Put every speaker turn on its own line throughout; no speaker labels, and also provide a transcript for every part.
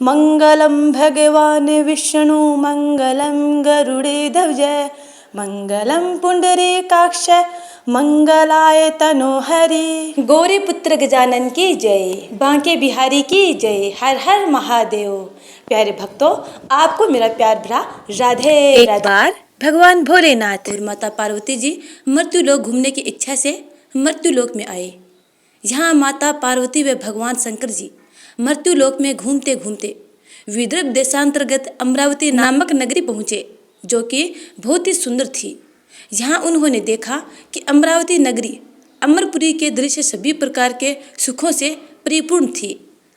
मंगलम भगवान विष्णु मंगलम गरुड़ध्वज मंगलम पुंडरीकाक्ष मंगलाय तनोहरि। गौरी पुत्र गजानन की जय, बांके बिहारी की जय, हर हर महादेव। प्यारे भक्तों, आपको मेरा प्यार भरा राधे। एक बार भगवान भोलेनाथ और माता पार्वती जी मृत्यु लोक घूमने की इच्छा से मृत्यु लोक में आए। यहाँ माता पार्वती व भगवान शंकर जी मृत्यु लोक में घूमते घूमते विदर्भ देशांतर्गत अमरावती नामक नगरी पहुँचे, जो कि बहुत ही सुंदर थी। यहाँ उन्होंने देखा कि अमरावती नगरी अमरपुरी के दृश्य सभी प्रकार के सुखों से परिपूर्ण थी।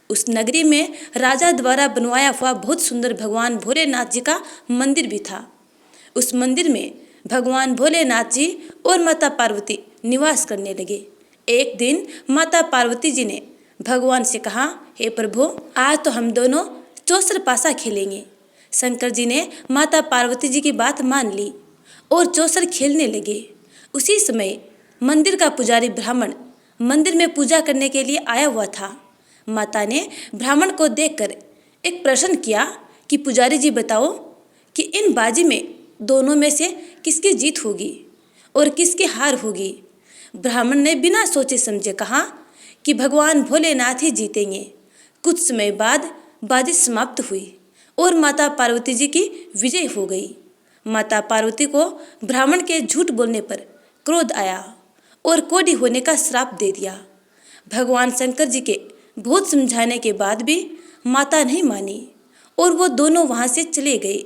उस नगरी में राजा द्वारा बनवाया हुआ बहुत सुंदर भगवान भोलेनाथ जी का मंदिर भी था। उस मंदिर में भगवान भोलेनाथ जी और माता पार्वती निवास करने लगे। एक दिन माता पार्वती जी ने भगवान से कहा, हे प्रभु, आज तो हम दोनों चौसर पासा खेलेंगे। शंकर जी ने माता पार्वती जी की बात मान ली और चौसर खेलने लगे। उसी समय मंदिर का पुजारी ब्राह्मण मंदिर में पूजा करने के लिए आया हुआ था। माता ने ब्राह्मण को देखकर एक प्रश्न किया कि पुजारी जी बताओ कि इन बाजी में दोनों में से किसकी जीत होगी और किसकी हार होगी। ब्राह्मण ने बिना सोचे समझे कहा कि भगवान भोलेनाथ ही जीतेंगे। कुछ समय बाद बाजी समाप्त हुई और माता पार्वती जी की विजय हो गई। माता पार्वती को ब्राह्मण के झूठ बोलने पर क्रोध आया और कोढ़ी होने का श्राप दे दिया। भगवान शंकर जी के बहुत समझाने के बाद भी माता नहीं मानी और वो दोनों वहाँ से चले गए।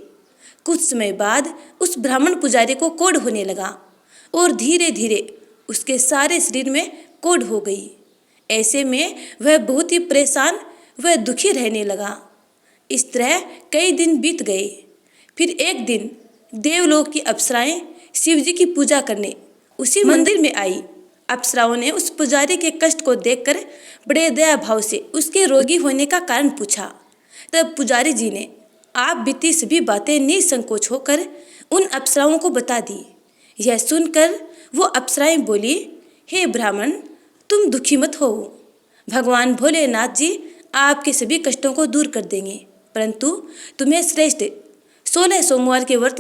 कुछ समय बाद उस ब्राह्मण पुजारी को कोढ़ होने लगा और धीरे धीरे उसके सारे शरीर में कोढ़ हो गई। ऐसे में वह बहुत ही परेशान व दुखी रहने लगा। इस तरह कई दिन बीत गए। फिर एक दिन देवलोक की अप्सराएं शिव जी की पूजा करने उसी मंदिर में आई। अप्सराओं ने उस पुजारी के कष्ट को देखकर बड़े दया भाव से उसके रोगी होने का कारण पूछा। तब पुजारी जी ने आप बीती सभी बातें निसंकोच होकर उन अप्सराओं को बता दी। यह सुनकर वो अप्सराएं बोली, हे ब्राह्मण, तुम दुखी मत हो। भगवान भोलेनाथ जी आपके सभी कष्टों को दूर कर देंगे, परंतु तुम्हें श्रेष्ठ 16 सोमवार के व्रत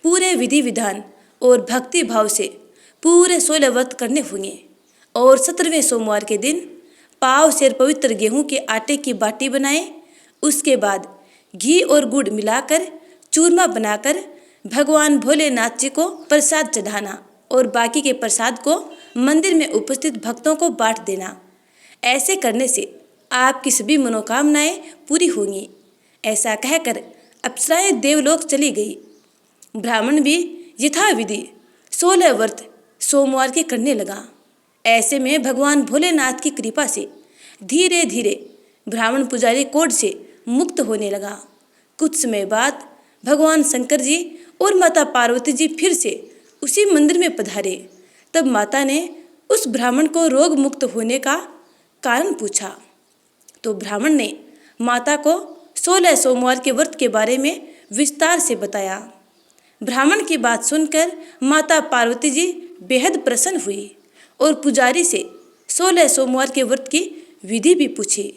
पूरे विधि विधान और भक्ति भाव से पूरे 16 व्रत करने होंगे और 17वें सोमवार के दिन पाव सेर पवित्र गेहूं के आटे की बाटी बनाएं। उसके बाद घी और गुड़ मिलाकर चूरमा बनाकर भगवान भोलेनाथ जी को प्रसाद चढ़ाना और बाकी के प्रसाद को मंदिर में उपस्थित भक्तों को बांट देना। ऐसे करने से आपकी सभी मनोकामनाएं पूरी होंगी। ऐसा कहकर अप्सराएं देवलोक चली गई। ब्राह्मण भी यथाविधि 16 व्रत सोमवार के करने लगा। ऐसे में भगवान भोलेनाथ की कृपा से धीरे धीरे ब्राह्मण पुजारी कोढ़ से मुक्त होने लगा। कुछ समय बाद भगवान शंकर जी और माता पार्वती जी फिर से उसी मंदिर में पधारे। तब माता ने उस ब्राह्मण को रोग मुक्त होने का कारण पूछा, तो ब्राह्मण ने माता को 16 सोमवार के व्रत के बारे में विस्तार से बताया। ब्राह्मण की बात सुनकर माता पार्वती जी बेहद प्रसन्न हुई और पुजारी से 16 सोमवार के व्रत की विधि भी पूछी।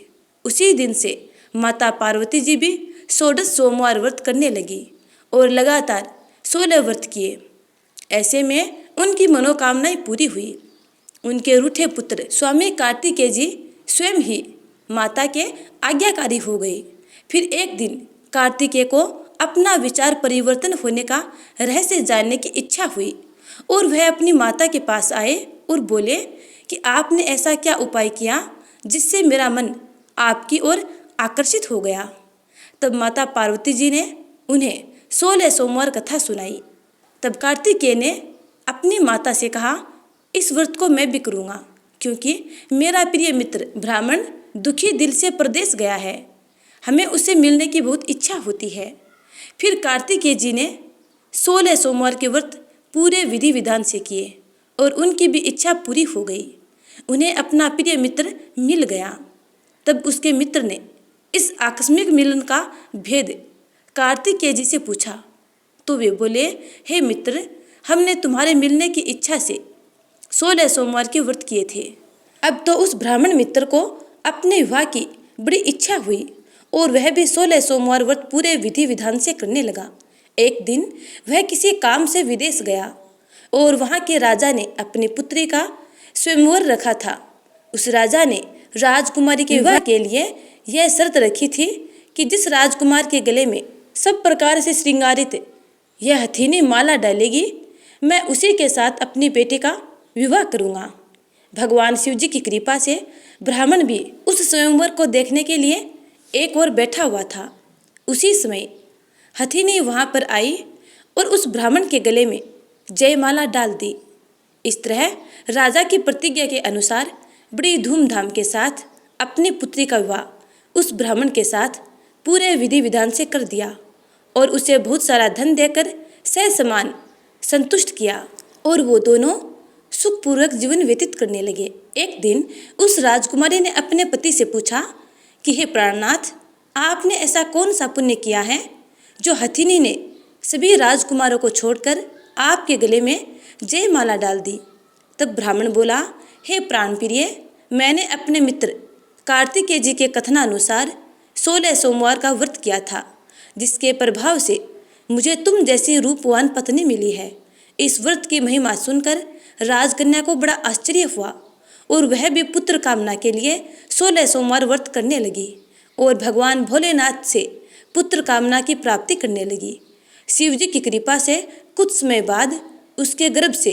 उसी दिन से माता पार्वती जी भी 16 सोमवार व्रत करने लगी और लगातार 16 व्रत किए। ऐसे में उनकी मनोकामनाएं पूरी हुई। उनके रूठे पुत्र स्वामी कार्तिकेय जी स्वयं ही माता के आज्ञाकारी हो गए। फिर एक दिन कार्तिकेय को अपना विचार परिवर्तन होने का रहस्य जानने की इच्छा हुई और वह अपनी माता के पास आए और बोले कि आपने ऐसा क्या उपाय किया जिससे मेरा मन आपकी ओर आकर्षित हो गया। तब माता पार्वती जी ने उन्हें 16 सोमवार कथा सुनाई। तब कार्तिकेय ने अपनी माता से कहा, इस व्रत को मैं भी करूँगा, क्योंकि मेरा प्रिय मित्र ब्राह्मण दुखी दिल से प्रदेश गया है। हमें उससे मिलने की बहुत इच्छा होती है। फिर कार्तिकेय जी ने 16 सोमवार के व्रत पूरे विधि विधान से किए और उनकी भी इच्छा पूरी हो गई। उन्हें अपना प्रिय मित्र मिल गया। तब उसके मित्र ने इस आकस्मिक मिलन का भेद कार्तिकेय जी से पूछा, तो वे बोले, हे मित्र, हमने तुम्हारे मिलने की इच्छा से 16 सोमवार के व्रत किए थे। अब तो उस ब्राह्मण मित्र को अपने विवाह की बड़ी इच्छा हुई और वह भी 16 सोमवार व्रत पूरे विधि विधान से करने लगा। एक दिन वह किसी काम से विदेश गया और वहाँ के राजा ने अपनी पुत्री का स्वयंवर रखा था। उस राजा ने राजकुमारी के विवाह के लिए यह शर्त रखी थी कि जिस राजकुमार के गले में सब प्रकार से श्रृंगारित यह हथीनी माला डालेगी, मैं उसी के साथ अपनी बेटी का विवाह करूँगा। भगवान शिव जी की कृपा से ब्राह्मण भी उस स्वयंवर को देखने के लिए एक ओर बैठा हुआ था। उसी समय हथिनी वहाँ पर आई और उस ब्राह्मण के गले में जयमाला डाल दी। इस तरह राजा की प्रतिज्ञा के अनुसार बड़ी धूमधाम के साथ अपनी पुत्री का विवाह उस ब्राह्मण के साथ पूरे विधि विधान से कर दिया और उसे बहुत सारा धन देकर ससमान संतुष्ट किया और वो दोनों सुखपूर्वक जीवन व्यतीत करने लगे। एक दिन उस राजकुमारी ने अपने पति से पूछा कि हे प्राणनाथ, आपने ऐसा कौन सा पुण्य किया है जो हथिनी ने सभी राजकुमारों को छोड़कर आपके गले में जयमाला डाल दी। तब ब्राह्मण बोला, हे प्राण प्रिय, मैंने अपने मित्र कार्तिकेय जी के कथनानुसार 16 सोमवार का व्रत किया था, जिसके प्रभाव से मुझे तुम जैसी रूपवान पत्नी मिली है। इस व्रत की महिमा सुनकर राजकन्या को बड़ा आश्चर्य हुआ और वह भी पुत्र कामना के लिए 16 सोमवार व्रत करने लगी और भगवान भोलेनाथ से पुत्र कामना की प्राप्ति करने लगी। शिव जी की कृपा से कुछ समय बाद उसके गर्भ से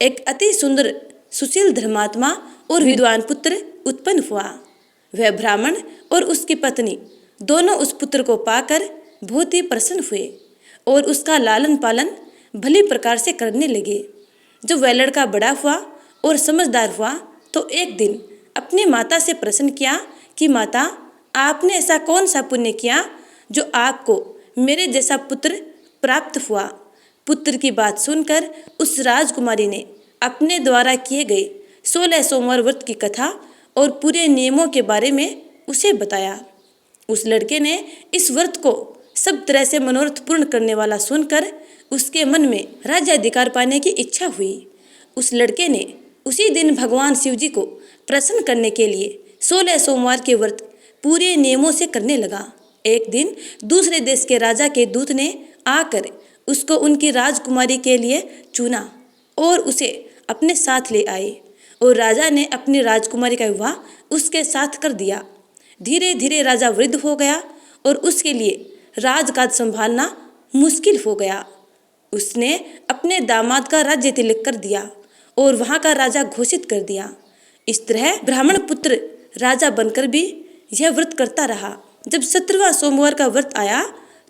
एक अति सुंदर सुशील धर्मात्मा और विद्वान पुत्र उत्पन्न हुआ। वह ब्राह्मण और उसकी पत्नी दोनों उस पुत्र को पाकर बहुत ही प्रसन्न हुए और उसका लालन पालन भली प्रकार से करने लगे। जब वह लड़का बड़ा हुआ और समझदार हुआ तो एक दिन अपनी माता से प्रश्न किया कि माता, आपने ऐसा कौन सा पुण्य किया जो आपको मेरे जैसा पुत्र प्राप्त हुआ। पुत्र की बात सुनकर उस राजकुमारी ने अपने द्वारा किए गए 16 सोमवार व्रत की कथा और पूरे नियमों के बारे में उसे बताया। उस लड़के ने इस व्रत को सब तरह से मनोरथ पूर्ण करने वाला सुनकर उसके मन में राज्याधिकार पाने की इच्छा हुई। उस लड़के ने उसी दिन भगवान शिव जी को प्रसन्न करने के लिए 16 सोमवार के व्रत पूरे नियमों से करने लगा। एक दिन दूसरे देश के राजा के दूत ने आकर उसको उनकी राजकुमारी के लिए चुना और उसे अपने साथ ले आए और राजा ने अपनी राजकुमारी का विवाह उसके साथ कर दिया। धीरे धीरे राजा वृद्ध हो गया और उसके लिए राजकाज संभालना मुश्किल हो गया। उसने अपने दामाद का राज्य तिलक कर दिया और वहाँ का राजा घोषित कर दिया। इस तरह ब्राह्मण पुत्र राजा बनकर भी यह व्रत करता रहा। जब 17वां सोमवार का व्रत आया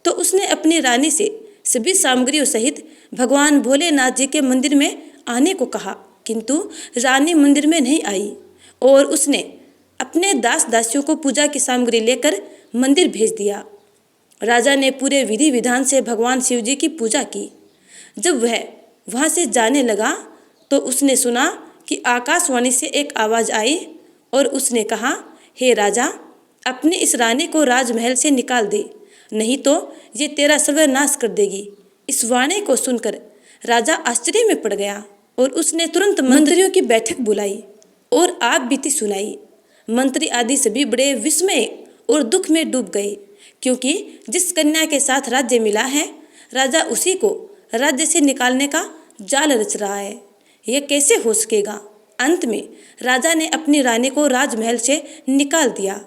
तो उसने अपनी रानी से सभी सामग्रियों सहित भगवान भोलेनाथ जी के मंदिर में आने को कहा, किंतु रानी मंदिर में नहीं आई और उसने अपने दास दासियों को पूजा की सामग्री लेकर मंदिर भेज दिया। राजा ने पूरे विधि विधान से भगवान शिव जी की पूजा की। जब वह वहाँ से जाने लगा तो उसने सुना कि आकाशवाणी से एक आवाज़ आई और उसने कहा, हे राजा, अपनी इस रानी को राजमहल से निकाल दे, नहीं तो ये तेरा सर्वनाश कर देगी। इस वाणी को सुनकर राजा आश्चर्य में पड़ गया और उसने तुरंत मंत्रियों की बैठक बुलाई और आप बीती सुनाई। मंत्री आदि सभी बड़े विस्मय और दुख में डूब गए, क्योंकि जिस कन्या के साथ राज्य मिला है, राजा उसी को राज्य से निकालने का जाल रच रहा है। यह कैसे हो सकेगा। अंत में राजा ने अपनी रानी को राजमहल से निकाल दिया।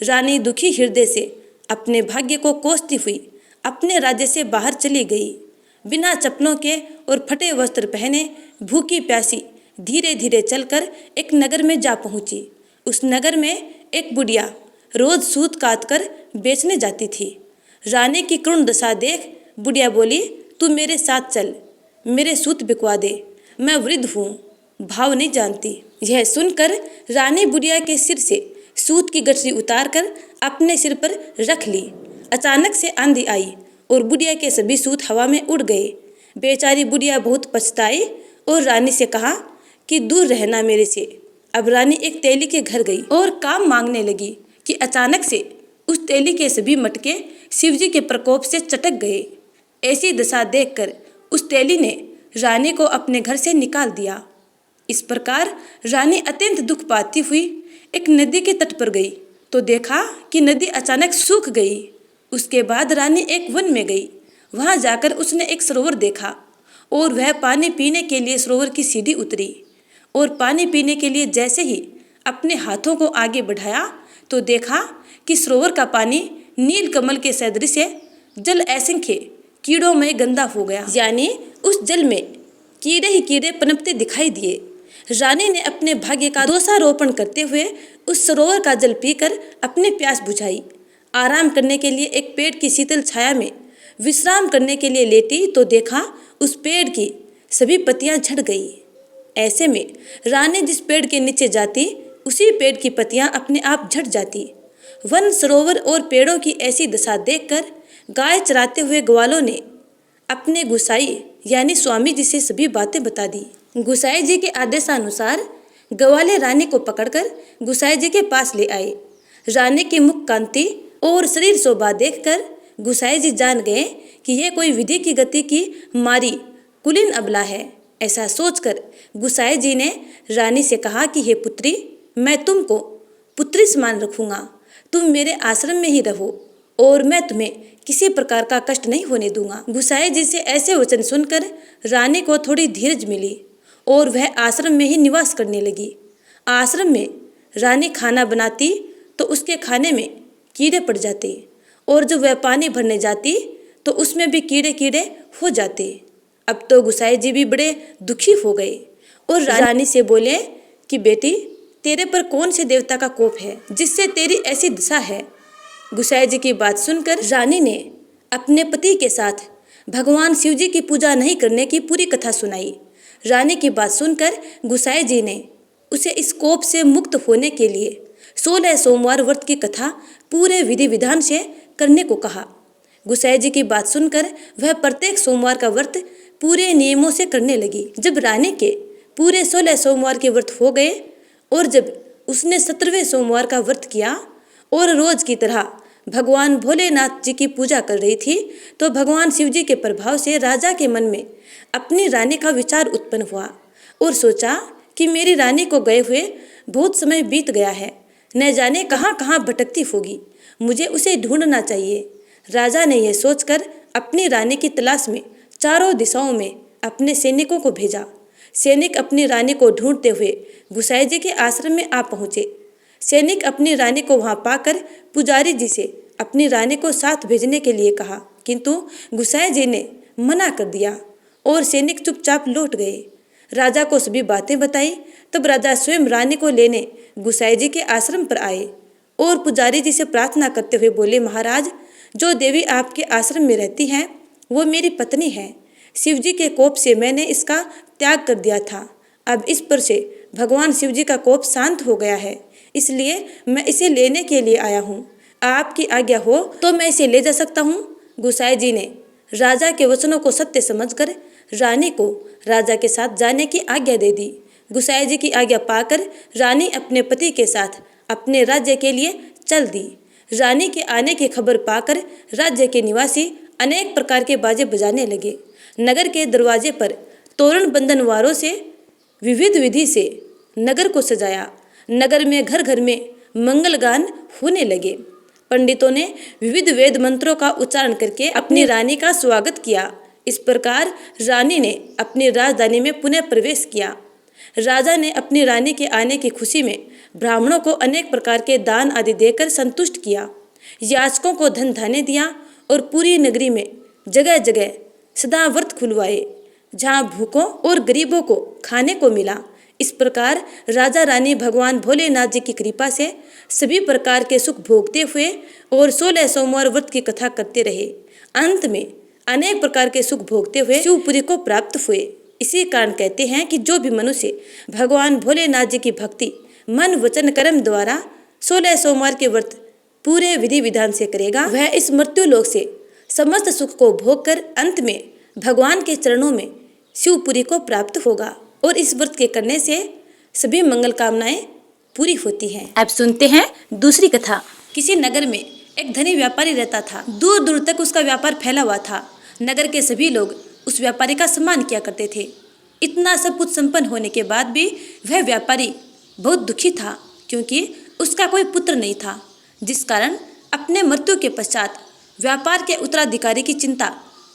रानी दुखी हृदय से अपने भाग्य को कोसती हुई अपने राज्य से बाहर चली गई। बिना चप्पलों के और फटे वस्त्र पहने भूखी प्यासी धीरे धीरे चलकर एक नगर में जा पहुंची। उस नगर में एक बुढ़िया रोज सूत काट कर बेचने जाती थी। रानी की करुण दशा देख बुढ़िया बोली, तू मेरे साथ चल, मेरे सूत बिकवा दे, मैं वृद्ध हूँ, भाव नहीं जानती। यह सुनकर रानी बुढ़िया के सिर से सूत की गठरी उतारकर अपने सिर पर रख ली। अचानक से आंधी आई और बुढ़िया के सभी सूत हवा में उड़ गए। बेचारी बुढ़िया बहुत पछताई और रानी से कहा कि दूर रहना मेरे से। अब रानी एक तेली के घर गई और काम मांगने लगी कि अचानक से उस तेली के सभी मटके शिवजी के प्रकोप से चटक गए। ऐसी दशा देखकर उस तेली ने रानी को अपने घर से निकाल दिया। इस प्रकार रानी अत्यंत दुख पाती हुई एक नदी के तट पर गई तो देखा कि नदी अचानक सूख गई। उसके बाद रानी एक वन में गई। वहां जाकर उसने एक सरोवर देखा और वह पानी पीने के लिए सरोवर की सीढ़ी उतरी और पानी पीने के लिए जैसे ही अपने हाथों को आगे बढ़ाया तो देखा कि सरोवर का पानी नील कमल के सदृश जल असंख्य कीड़ों में गंदा हो गया, यानी उस जल में कीड़े ही कीड़े पनपते दिखाई दिए। रानी ने अपने भाग्य का दोषारोपण करते हुए उस सरोवर का जल पीकर अपनी प्यास बुझाई। आराम करने के लिए एक पेड़ की शीतल छाया में विश्राम करने के लिए लेटी तो देखा उस पेड़ की सभी पत्तियां झड़ गई। ऐसे में रानी जिस पेड़ के नीचे जाती उसी पेड़ की पत्तियां अपने आप झड़ जाती। वन, सरोवर और पेड़ों की ऐसी दशा देखकर गाय चराते हुए ग्वालों ने अपने गुसाई यानी स्वामी जी से सभी बातें बता दी। गुसाई जी के आदेशानुसार ग्वाले रानी को पकड़कर गुसाई जी के पास ले आए। रानी की मुख कांति और शरीर शोभा देखकर गुसाई जी जान गए कि यह कोई विधि की गति की मारी कुलीन अबला है। ऐसा सोचकर गुसाई जी ने रानी से कहा कि हे पुत्री, मैं तुमको पुत्री समान रखूंगा। तुम मेरे आश्रम में ही रहो और मैं तुम्हें किसी प्रकार का कष्ट नहीं होने दूंगा। गुसाई जी से ऐसे वचन सुनकर रानी को थोड़ी धीरज मिली और वह आश्रम में ही निवास करने लगी। आश्रम में रानी खाना बनाती तो उसके खाने में कीड़े पड़ जाते और जब वह पानी भरने जाती तो उसमें भी कीड़े कीड़े हो जाते। अब तो गुसाई जी भी बड़े दुखी हो गए और रानी से बोले कि बेटी, तेरे पर कौन से देवता का कोप है जिससे तेरी ऐसी दशा है। गुसाई जी की बात सुनकर रानी ने अपने पति के साथ भगवान शिव जी की पूजा नहीं करने की पूरी कथा सुनाई। रानी की बात सुनकर गुसाई जी ने उसे इस कोप से मुक्त होने के लिए 16 सोमवार व्रत की कथा पूरे विधि विधान से करने को कहा। गुसाई जी की बात सुनकर वह प्रत्येक सोमवार का व्रत पूरे नियमों से करने लगी। जब रानी के पूरे 16 सोमवार के व्रत हो गए और जब उसने 17वें सोमवार का व्रत किया और रोज की तरह भगवान भोलेनाथ जी की पूजा कर रही थी तो भगवान शिव जी के प्रभाव से राजा के मन में अपनी रानी का विचार उत्पन्न हुआ और सोचा कि मेरी रानी को गए हुए बहुत समय बीत गया है, न जाने कहाँ कहाँ भटकती होगी, मुझे उसे ढूंढना चाहिए। राजा ने यह सोचकर अपनी रानी की तलाश में चारों दिशाओं में अपने सैनिकों को भेजा। सैनिक अपनी रानी को ढूंढते हुए गुसाई जी के आश्रम में आ पहुंचे। सैनिक अपनी रानी को वहां पाकर पुजारी जी से अपनी रानी को साथ भेजने के लिए कहा, किंतु गुसाई जी ने मना कर दिया और सैनिक चुपचाप लौट गए। राजा को सभी बातें बताई। तब राजा स्वयं रानी को लेने गुसाई जी के आश्रम पर आए और पुजारी जी से प्रार्थना करते हुए बोले, महाराज, जो देवी आपके आश्रम में रहती हैं वो मेरी पत्नी है। शिव जी के कोप से मैंने इसका त्याग कर दिया था। अब इस पर से भगवान शिव जी का कोप शांत हो गया है, इसलिए मैं इसे लेने के लिए आया हूँ। आपकी आज्ञा हो तो मैं इसे ले जा सकता हूँ। गुसाई जी ने राजा के वचनों को सत्य समझकर रानी को राजा के साथ जाने की आज्ञा दे दी। गुसाई जी की आज्ञा पाकर रानी अपने पति के साथ अपने राज्य के लिए चल दी। रानी के आने की खबर पाकर राज्य के निवासी अनेक प्रकार के बाजे बजाने लगे। नगर के दरवाजे पर तोरण बंधन वारों से विविध विधि से नगर को सजाया। नगर में घर घर में मंगल गान होने लगे। पंडितों ने विविध वेद मंत्रों का उच्चारण करके अपनी रानी का स्वागत किया। इस प्रकार रानी ने अपनी राजधानी में पुनः प्रवेश किया। राजा ने अपनी रानी के आने की खुशी में ब्राह्मणों को अनेक प्रकार के दान आदि देकर संतुष्ट किया। याचकों को धन धान्य दिया और पूरी नगरी में जगह जगह सदा व्रत खुलवाए, जहाँ भूखों और गरीबों को खाने को मिला। इस प्रकार राजा रानी भगवान भोलेनाथ जी की कृपा से सभी प्रकार के सुख भोगते हुए और 16 सोमवार व्रत की कथा करते रहे। अंत में अनेक प्रकार के सुख भोगते हुए शिवपुरी को प्राप्त हुए। इसी कारण कहते हैं कि जो भी मनुष्य भगवान भोलेनाथ जी की भक्ति मन वचन कर्म द्वारा 16 सोमवार के व्रत पूरे विधि विधान से करेगा, वह इस मृत्यु लोक से समस्त सुख को भोग कर अंत में भगवान के चरणों में शिवपुरी को प्राप्त होगा और इस व्रत के करने से सभी मंगल कामनाएं पूरी होती हैं। अब सुनते हैं दूसरी कथा। किसी नगर में एक धनी व्यापारी रहता था। दूर दूर तक उसका व्यापार फैला हुआ था। नगर के सभी लोग उस व्यापारी का सम्मान किया करते थे। इतना सब कुछ संपन्न होने के बाद भी वह व्यापारी बहुत दुखी था, क्योंकि उसका कोई पुत्र नहीं था। जिस कारण अपने मृत्यु के पश्चात व्यापार के उत्तराधिकारी की चिंता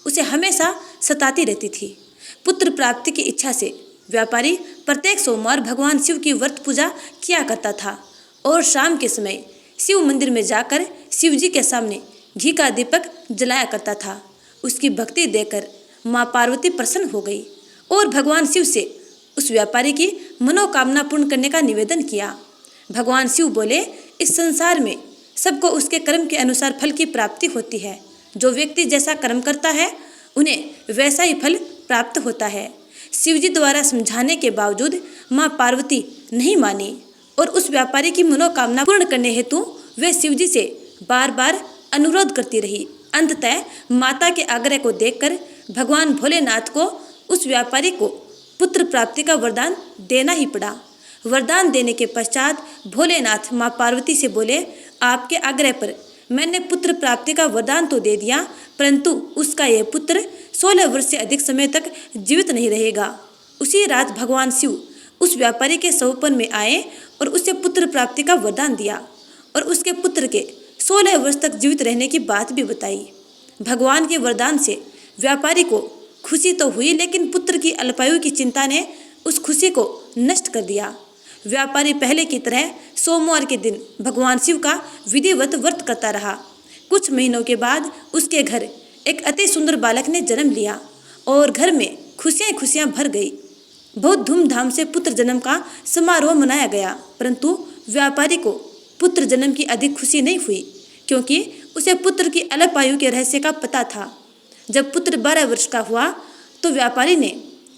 उसे हमेशा सताती रहती थी। पुत्र प्राप्ति की इच्छा से व्यापारी प्रत्येक सोमवार भगवान शिव की व्रत पूजा किया करता था और शाम के समय शिव मंदिर में जाकर शिव जी के सामने घी का दीपक जलाया करता था। उसकी भक्ति देखकर माँ पार्वती प्रसन्न हो गई और भगवान शिव से उस व्यापारी की मनोकामना पूर्ण करने का निवेदन किया। भगवान शिव बोले, इस संसार में सबको उसके कर्म के अनुसार फल की प्राप्ति होती है। जो व्यक्ति जैसा कर्म करता है उन्हें वैसा ही फल प्राप्त होता है। शिवजी द्वारा समझाने के बावजूद माँ पार्वती नहीं मानी और उस व्यापारी की मनोकामना पूर्ण करने हेतु वे शिवजी से बार बार अनुरोध करती रही। अंततः माता के आग्रह को देखकर भगवान भोलेनाथ को उस व्यापारी को पुत्र प्राप्ति का वरदान देना ही पड़ा। वरदान देने के पश्चात भोलेनाथ माँ पार्वती से बोले, आपके आग्रह पर मैंने पुत्र प्राप्ति का वरदान तो दे दिया, परंतु उसका यह पुत्र 16 वर्ष से अधिक समय तक जीवित नहीं रहेगा। उसी रात भगवान शिव उस व्यापारी के सौपन में आए और उसे पुत्र प्राप्ति का वरदान दिया और उसके पुत्र के 16 वर्ष तक जीवित रहने की बात भी बताई। भगवान के वरदान से व्यापारी को खुशी तो हुई, लेकिन पुत्र की अल्पायु की चिंता ने उस खुशी को नष्ट कर दिया। व्यापारी पहले की तरह सोमवार के दिन भगवान शिव का विधिवत व्रत करता रहा। कुछ महीनों के बाद उसके घर एक अति सुंदर बालक ने जन्म लिया और घर में खुशियां खुशियां भर गई। बहुत धूमधाम से पुत्र जन्म का समारोह मनाया गया, परंतु व्यापारी को पुत्र जन्म की अधिक खुशी नहीं हुई, क्योंकि उसे पुत्र की अल्पायु के रहस्य का पता था। जब पुत्र 12 वर्ष का हुआ तो व्यापारी ने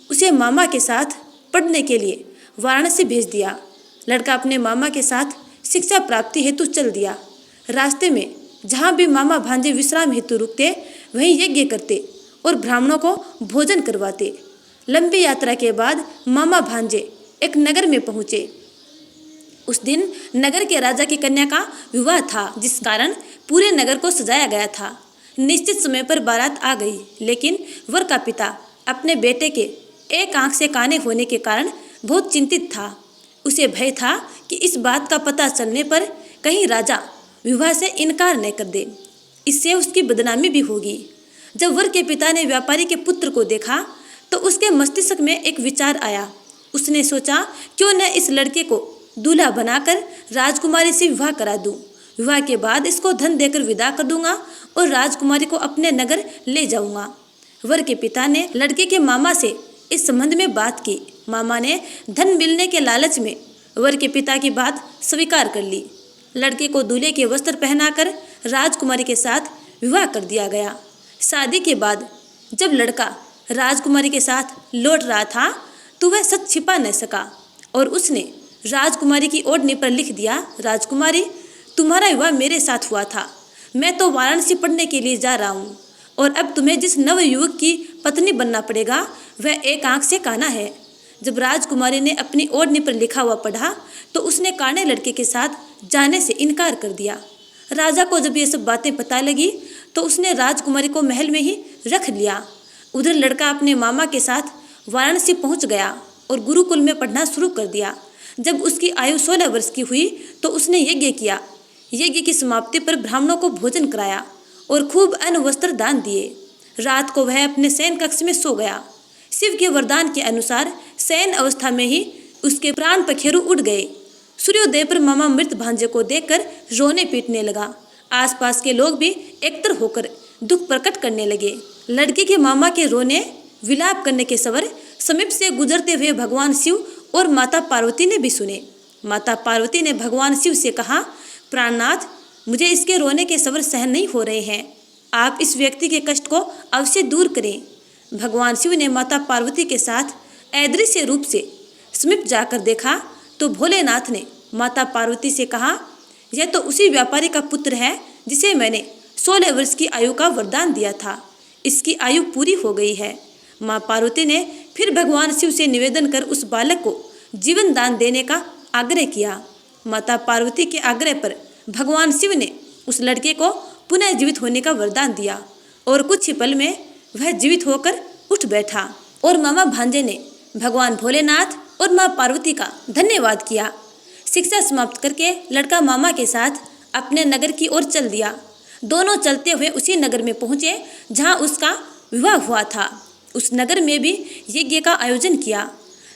उसे मामा के साथ पढ़ने के लिए वाराणसी भेज दिया। लड़का अपने मामा के साथ शिक्षा प्राप्ति हेतु चल दिया। रास्ते में जहाँ भी मामा भांजे विश्राम हेतु रुकते वहीं यज्ञ करते और ब्राह्मणों को भोजन करवाते। लंबी यात्रा के बाद मामा भांजे एक नगर में पहुँचे। उस दिन नगर के राजा की कन्या का विवाह था, जिस कारण पूरे नगर को सजाया गया था। निश्चित समय पर बारात आ गई, लेकिन वर का पिता अपने बेटे के एक आंख से काने होने के कारण बहुत चिंतित था। उसे भय था कि इस बात का पता चलने पर कहीं राजा विवाह से इनकार न कर दे, इससे उसकी बदनामी भी होगी। जब वर के पिता ने व्यापारी के पुत्र को देखा तो उसके मस्तिष्क में एक विचार आया। उसने सोचा, क्यों न इस लड़के को दूल्हा बनाकर राजकुमारी से विवाह करा दूं। विवाह के बाद इसको धन देकर विदा कर दूंगा और राजकुमारी को अपने नगर ले जाऊंगा। वर के पिता ने लड़के के मामा से इस संबंध में बात की। मामा ने धन मिलने के लालच में वर के पिता की बात स्वीकार कर ली। लड़के को दूल्हे के वस्त्र पहनाकर राजकुमारी के साथ विवाह कर दिया गया। शादी के बाद जब लड़का राजकुमारी के साथ लौट रहा था तो वह सच छिपा न सका और उसने राजकुमारी की ओढ़नी पर लिख दिया, राजकुमारी, तुम्हारा विवाह मेरे साथ हुआ था। मैं तो वाराणसी पढ़ने के लिए जा रहा हूँ और अब तुम्हें जिस नव युवक की पत्नी बनना पड़ेगा वह एक आंख से काना है। जब राजकुमारी ने अपनी ओढ़नी पर लिखा हुआ पढ़ा तो उसने काने लड़के के साथ जाने से इनकार कर दिया। राजा को जब ये सब बातें पता लगी तो उसने राजकुमारी को महल में ही रख लिया। उधर लड़का अपने मामा के साथ वाराणसी पहुंच गया और गुरुकुल में पढ़ना शुरू कर दिया। जब उसकी आयु 16 वर्ष की हुई तो उसने यज्ञ किया। यज्ञ की समाप्ति पर ब्राह्मणों को भोजन कराया और खूब अन्न वस्त्र दान दिए। रात को वह अपने शयन कक्ष में सो गया। शिव के वरदान के अनुसार शयन अवस्था में ही उसके प्राण पखेरु उड़ गए। सूर्योदय पर मामा मृत भांजे को देखकर रोने पीटने लगा। आसपास के लोग भी एकत्र होकर दुख प्रकट करने लगे। लड़के के मामा के रोने विलाप करने के स्वर समीप से गुजरते हुए भगवान शिव और माता पार्वती ने भी सुने। माता पार्वती ने भगवान शिव से कहा, प्राणनाथ, मुझे इसके रोने के स्वर सहन नहीं हो रहे हैं। आप इस व्यक्ति के कष्ट को अवश्य दूर करें। भगवान शिव ने माता पार्वती के साथ अदृश्य रूप से समीप जाकर देखा तो भोलेनाथ ने माता पार्वती से कहा, यह तो उसी व्यापारी का पुत्र है जिसे मैंने 16 वर्ष की आयु का वरदान दिया था। इसकी आयु पूरी हो गई है। माँ पार्वती ने फिर भगवान शिव से निवेदन कर उस बालक को जीवन दान देने का आग्रह किया। माता पार्वती के आग्रह पर भगवान शिव ने उस लड़के को पुनः जीवित होने का वरदान दिया और कुछ ही पल में वह जीवित होकर उठ बैठा और मामा भांजे ने भगवान भोलेनाथ और माँ पार्वती का धन्यवाद किया। शिक्षा समाप्त करके लड़का मामा के साथ अपने नगर की ओर चल दिया। दोनों चलते हुए उसी नगर में पहुँचे जहाँ उसका विवाह हुआ था। उस नगर में भी यज्ञ का आयोजन किया।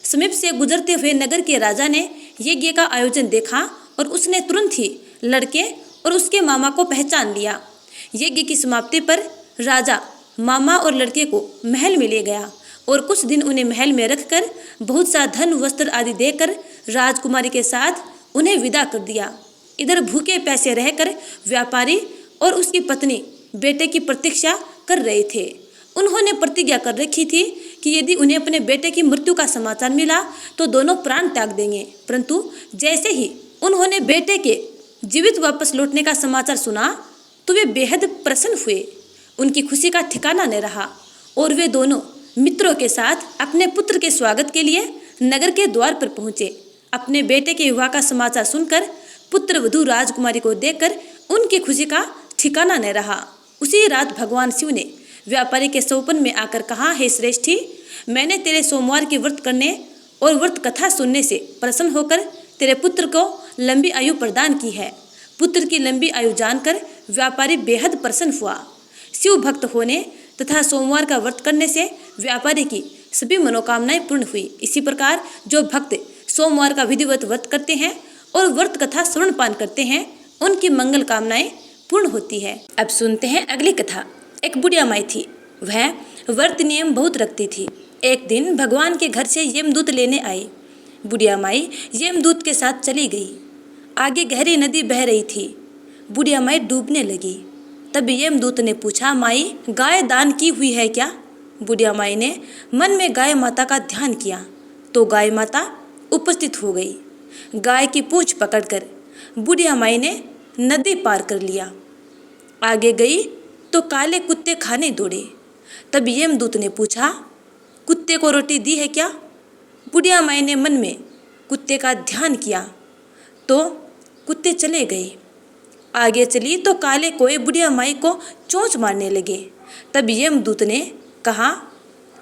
समीप से गुजरते हुए नगर के राजा ने यज्ञ का आयोजन देखा और उसने तुरंत ही लड़के और उसके मामा को पहचान लिया। यज्ञ की समाप्ति पर राजा मामा और लड़के को महल में ले गया और कुछ दिन उन्हें महल में रखकर बहुत सा धन वस्त्र आदि देकर राजकुमारी के साथ उन्हें विदा कर दिया। इधर भूखे प्यासे रहकर व्यापारी और उसकी पत्नी बेटे की प्रतीक्षा कर रहे थे। उन्होंने प्रतिज्ञा कर रखी थी कि यदि उन्हें अपने बेटे की मृत्यु का समाचार मिला तो दोनों प्राण त्याग देंगे। परंतु जैसे ही उन्होंने बेटे के जीवित वापस लौटने का समाचार सुना तो वे बेहद प्रसन्न हुए। उनकी खुशी का ठिकाना न रहा और वे दोनों मित्रों के साथ अपने पुत्र के स्वागत के लिए नगर के द्वार पर पहुंचे। अपने बेटे के विवाह का समाचार सुनकर पुत्र वधू राजकुमारी को देखकर उनकी खुशी का ठिकाना न रहा। उसी रात भगवान शिव ने व्यापारी के स्वप्न में आकर कहा, हे श्रेष्ठी, मैंने तेरे सोमवार के व्रत करने और व्रत कथा सुनने से प्रसन्न होकर तेरे पुत्र को लंबी आयु प्रदान की है। पुत्र की लंबी आयु जानकर व्यापारी बेहद प्रसन्न हुआ। शिव भक्त होने तथा सोमवार का व्रत करने से व्यापारी की सभी मनोकामनाएं पूर्ण हुई। इसी प्रकार जो भक्त सोमवार का विधिवत व्रत करते हैं और व्रत कथा श्रवण पान करते हैं उनकी मंगल कामनाएं पूर्ण होती है। अब सुनते हैं अगली कथा। एक बुढ़िया माई थी। वह व्रत नियम बहुत रखती थी। एक दिन भगवान के घर से यमदूत लेने आए। बुढ़िया माई यमदूत के साथ चली गई। आगे गहरी नदी बह रही थी। बुढ़िया माई डूबने लगी। तब यमदूत ने पूछा, माई, गाय दान की हुई है क्या? बुढ़िया माई ने मन में गाय माता का ध्यान किया तो गाय माता उपस्थित हो गई। गाय की पूंछ पकड़कर बुढ़िया माई ने नदी पार कर लिया। आगे गई तो काले कुत्ते खाने दौड़े। तब यमदूत ने पूछा, कुत्ते को रोटी दी है क्या? बुढ़िया माई ने मन में कुत्ते का ध्यान किया तो कुत्ते चले गए। आगे चली तो काले कोए बुढ़िया माई को चोंच मारने लगे। तब यमदूत ने कहा,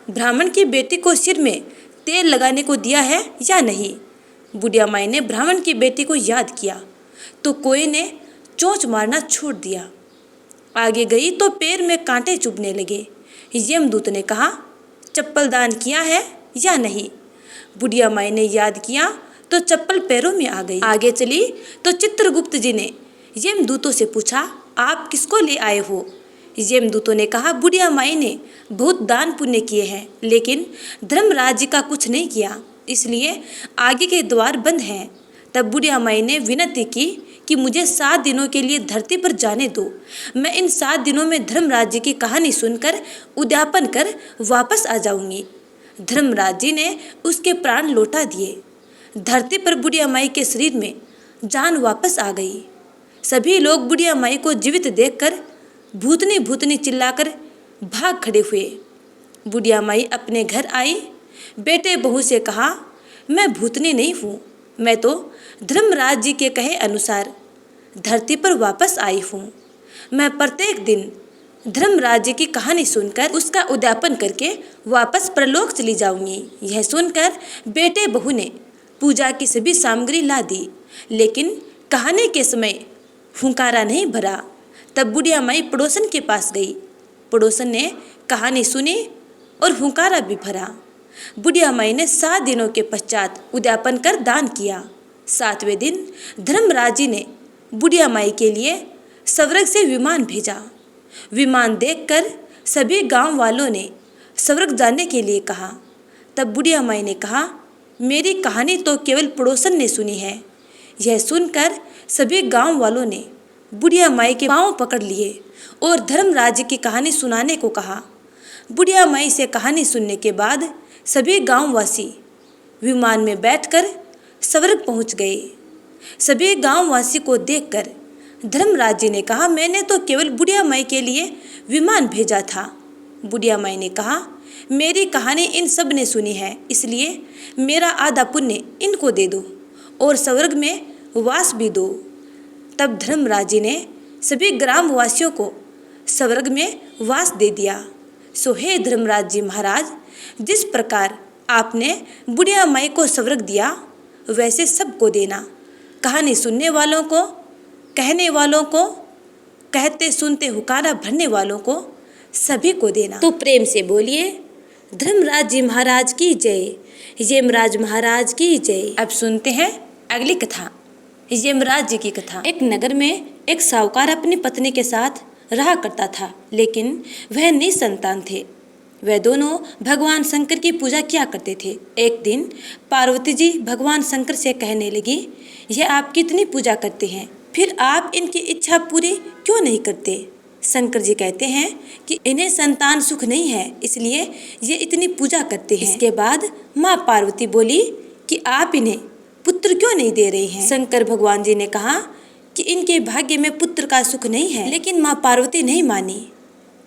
ब्राह्मण की बेटी को सिर में तेल लगाने को दिया है या नहीं? बुढ़िया माई ने ब्राह्मण की बेटी को याद किया तो कोए ने चोंच मारना छोड़ दिया। आगे गई तो पैर में कांटे चुभने लगे। यमदूत ने कहा, चप्पल दान किया है या नहीं? बुढ़िया माई ने याद किया तो चप्पल पैरों में आ गई। आगे चली तो चित्रगुप्त जी ने यमदूतों से पूछा, आप किसको ले आए हो? यमदूतों ने कहा, बुढ़िया माई ने बहुत दान पुण्य किए हैं लेकिन धर्मराज जी का कुछ नहीं किया, इसलिए आगे के द्वार बंद हैं। तब बुढ़िया माई ने विनती की कि मुझे 7 दिनों के लिए धरती पर जाने दो। मैं इन 7 दिनों में धर्मराज जी की कहानी सुनकर उद्यापन कर वापस आ जाऊंगी। धर्मराज जी ने उसके प्राण लौटा दिए। धरती पर बुढ़िया माई के शरीर में जान वापस आ गई। सभी लोग बुढ़िया माई को जीवित देखकर भूतनी भूतनी चिल्लाकर भाग खड़े हुए। बुढ़िया माई अपने घर आई। बेटे बहू से कहा, मैं भूतनी नहीं हूँ, मैं तो धर्मराज जी के कहे अनुसार धरती पर वापस आई हूँ। मैं प्रत्येक दिन धर्मराज जी की कहानी सुनकर उसका उद्यापन करके वापस परलोक चली जाऊंगी। यह सुनकर बेटे बहू ने पूजा की सभी सामग्री ला दी, लेकिन कहानी के समय हुंकारा नहीं भरा। तब बुढ़िया माई पड़ोसन के पास गई। पड़ोसन ने कहानी सुनी और हुंकारा भी भरा। बुढ़िया माई ने 7 दिनों के पश्चात उद्यापन कर दान किया। 7वें दिन धर्मराज जी ने बुढ़िया माई के लिए स्वर्ग से विमान भेजा। विमान देखकर सभी गांव वालों ने स्वर्ग जाने के लिए कहा। तब बुढ़िया माई ने कहा, मेरी कहानी तो केवल पड़ोसन ने सुनी है। यह सुनकर सभी गांव वालों ने बुढ़िया माई के पांव पकड़ लिए और धर्मराज की कहानी सुनाने को कहा। बुढ़िया माई से कहानी सुनने के बाद सभी गांववासी विमान में बैठकर स्वर्ग पहुंच गए। सभी गांववासी को देखकर धर्मराज जी ने कहा, मैंने तो केवल बुढ़िया माई के लिए विमान भेजा था। बुढ़िया माई ने कहा, मेरी कहानी इन सब ने सुनी है, इसलिए मेरा आधा पुण्य इनको दे दो और स्वर्ग में वास भी दो। तब धर्मराज जी ने सभी ग्रामवासियों को स्वर्ग में वास दे दिया। सो हे धर्मराज जी महाराज, जिस प्रकार आपने बुढ़िया माई को स्वर्ग दिया वैसे सबको देना। कहानी सुनने वालों को कहने वालों को, कहते सुनते हुकारा भरने वालों को सभी को देना। तो प्रेम से बोलिए धर्मराज जी महाराज की जय, यमराज महाराज की जय। अब सुनते हैं अगली कथा, यमराज जी की कथा। एक नगर में एक साहूकार अपनी पत्नी के साथ रहा करता था, लेकिन वह निसंतान थे। वह दोनों भगवान शंकर की पूजा किया करते थे। एक दिन पार्वती जी भगवान शंकर से कहने लगी, यह आप कितनी पूजा करते हैं, फिर आप इनकी इच्छा पूरी क्यों नहीं करते? शंकर जी कहते हैं कि इन्हें संतान सुख नहीं है, इसलिए ये इतनी पूजा करते हैं। इसके बाद माँ पार्वती बोली कि आप इन्हें पुत्र क्यों नहीं दे रहे हैं? शंकर भगवान जी ने कहा कि इनके भाग्य में पुत्र का सुख नहीं है, लेकिन माँ पार्वती नहीं मानी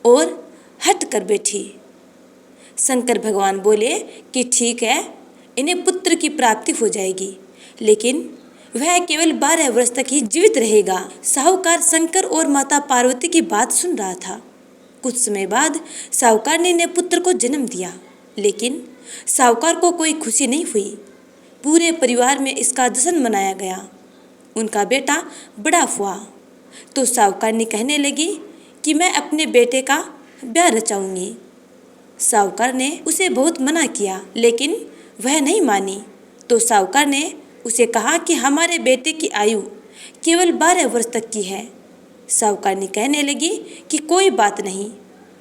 और हट कर बैठी। शंकर भगवान बोले कि ठीक है, इन्हें पुत्र की प्राप्ति हो जाएगी, लेकिन वह केवल 12 वर्ष तक ही जीवित रहेगा। साहूकार शंकर और माता पार्वती की बात सुन रहा था। कुछ समय बाद साहूकार ने पुत्र को जन्म दिया, लेकिन साहूकार को कोई खुशी नहीं हुई। पूरे परिवार में इसका जश्न मनाया गया। उनका बेटा बड़ा हुआ तो साहूकारनी कहने लगी कि मैं अपने बेटे का ब्याह रचाऊंगी। साहूकार ने उसे बहुत मना किया, लेकिन वह नहीं मानी। तो साहूकार ने उसे कहा कि हमारे बेटे की आयु केवल 12 वर्ष तक की है। साहूकारनी कहने लगी कि कोई बात नहीं,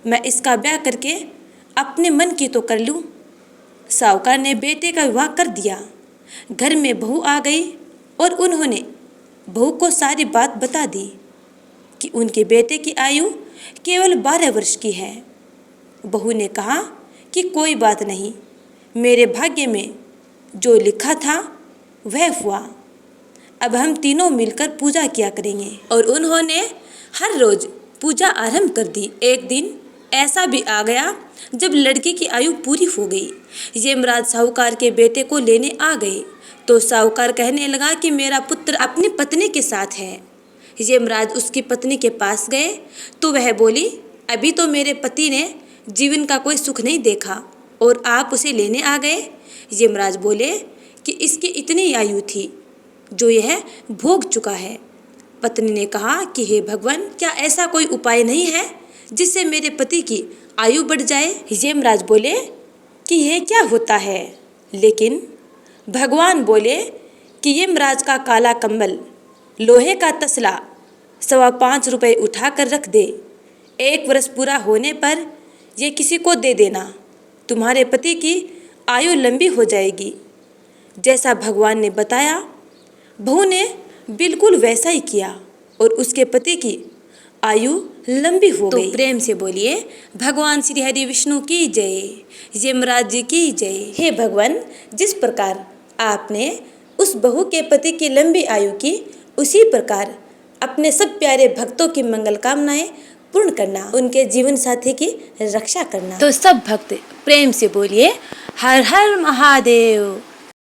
मैं इसका ब्याह करके अपने मन की तो कर लूँ। साहूकार ने बेटे का विवाह कर दिया। घर में बहू आ गई और उन्होंने बहू को सारी बात बता दी कि उनके बेटे की आयु केवल 12 वर्ष की है। बहू ने कहा कि कोई बात नहीं, मेरे भाग्य में जो लिखा था वह हुआ। अब हम तीनों मिलकर पूजा किया करेंगे। और उन्होंने हर रोज पूजा आरंभ कर दी। एक दिन ऐसा भी आ गया जब लड़की की आयु पूरी हो गई। यमराज साहूकार के बेटे को लेने आ गए तो साहूकार कहने लगा कि मेरा पुत्र अपनी पत्नी के साथ है। यमराज उसकी पत्नी के पास गए तो वह बोली, अभी तो मेरे पति ने जीवन का कोई सुख नहीं देखा और आप उसे लेने आ गए। यमराज बोले कि इसकी इतनी आयु थी जो यह भोग चुका है। पत्नी ने कहा कि हे भगवान, क्या ऐसा कोई उपाय नहीं है जिससे मेरे पति की आयु बढ़ जाए? यमराज बोले कि यह क्या होता है, लेकिन भगवान बोले कि यमराज का काला कंबल, लोहे का तसला 5.25 रुपये उठा कर रख दे। 1 वर्ष पूरा होने पर ये किसी को दे देना, तुम्हारे पति की आयु लंबी हो जाएगी। जैसा भगवान ने बताया, बहू ने बिल्कुल वैसा ही किया और उसके पति की आयु लंबी हो गई। तो प्रेम से बोलिए भगवान श्री हरि विष्णु की जय, यमराज जी की जय। हे भगवान, जिस प्रकार आपने उस बहू के पति की लंबी आयु की, उसी प्रकार अपने सब प्यारे भक्तों की मंगल कामनाएं पूर्ण करना, उनके जीवन साथी की रक्षा करना। तो सब भक्त प्रेम से बोलिए हर हर महादेव।